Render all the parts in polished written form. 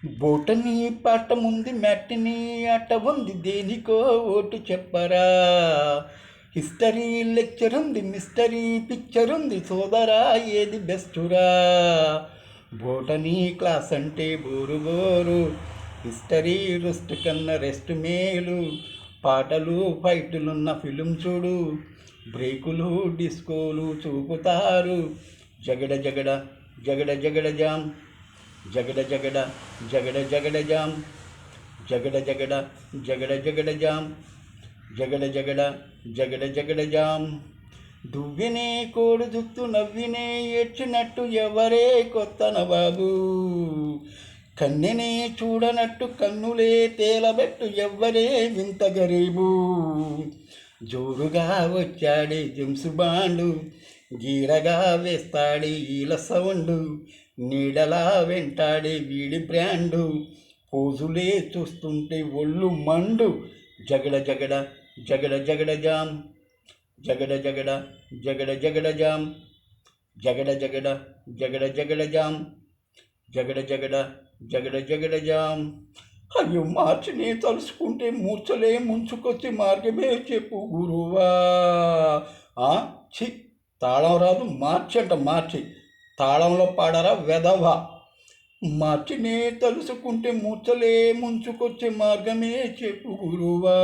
Botany పాట ఉంది, matinee ఆట ఉంది, దేనికో ఓటు చెప్పరా. హిస్టరీ లెక్చర్ ఉంది, మిస్టరీ పిక్చర్ ఉంది, సోదరా ఏది బెస్టురా. బోటనీ క్లాస్ అంటే బోరు బోరు, హిస్టరీ రెస్ట్ కన్నా రెస్ట్ మేలు. పాటలు ఫైటులున్న ఫిలిం చూడు, బ్రేకులు డిస్కోలు చూపుతారు. జగడ జగడ జగడ జగడ జామ్, జగడ జగడ జగడ జగడ జామ్, జగడ జగడ జగడ జగడ జామ్, జగడ జగడ జగడ జగడ జామ్. దువ్వినే కోడు జుత్తు నవ్వినే ఏడ్చినట్టు ఎవరే కొత్త నవాబు. కన్నెనే చూడనట్టు కన్నులే తేలబెట్టు ఎవ్వరే వింత గరీబు. జోరుగా వచ్చాడే జేమ్స్ బాండు, గీరగా వేస్తాడే ఈల సౌండు, నీడలా వెంటాడే వీడి బ్రాండు, పోజులే చూస్తుంటే ఒళ్ళు మండు. జగడ జగడ జగడ జగడ జామ్, జగడ జగడ జగడ జగడ జామ్, జగడ జగడ జగడ జగడ జామ్, జగడ జగడ జగడ జగడ జామ్. అయ్యో మార్చిని తలుసుకుంటే మూర్చలే ముంచుకొచ్చి మార్గమే చెప్పు గురువా. చి తాళం రాదు, మార్చి అంట మార్చి, తాళంలో పాడరా వెధవా. మార్చినే తలుసుకుంటే మూర్చలే ముంచుకొచ్చే మార్గమే చెప్పు గురువా.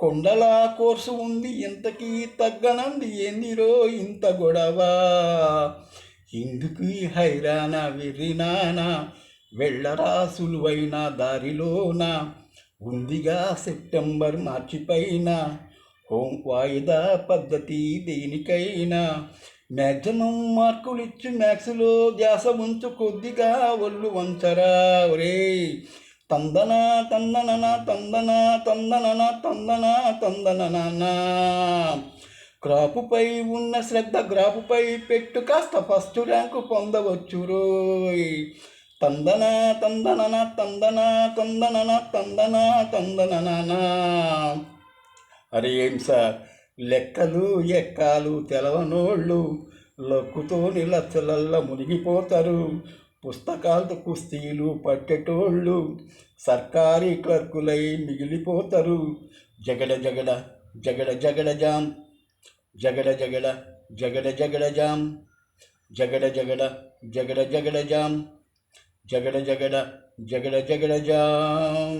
కొండల కోర్సు ఉంది ఇంతకీ తగ్గనంది, ఏందిరో ఇంత గొడవ. ఇందుకు హైరానా వెర్రినానా, వెళ్ళరా సులువైన దారిలోన. ఉందిగా సెప్టెంబర్ మార్చిపైన, హోం వాయిదా పద్ధతి దేనికైనా. మ్యాక్సిమం మార్కులిచ్చి మ్యాథ్స్లో ధ్యాస ఉంచు, కొద్దిగా ఒళ్ళు వంచరా ఒరే. తందన తందనన తందన తందనన తందన తందననా. క్రాపుపై ఉన్న శ్రద్ధ గ్రాపుపై పెట్టు, కాస్త ఫస్ట్ ర్యాంకు పొందవచ్చు రోయ్. తందన తందనన తందన తందనన తందన తందననా. అరే ఏం సార్, లెక్కలు ఎక్కాలు తెలవనోళ్ళు లక్కుతోని లచ్చలల్ల మునిగిపోతారు. పుస్తకాలతో కుస్తీలు పట్టేటోళ్ళు సర్కారీ క్లర్కులై మిగిలిపోతారు. జగడ జగడ జగడ జగడ జామ్, జగడ జగడ జగడ జగడ జామ్, జగడ జగడ జగడ జగడ జామ్, జగడ జగడ జగడ జగడ జామ్.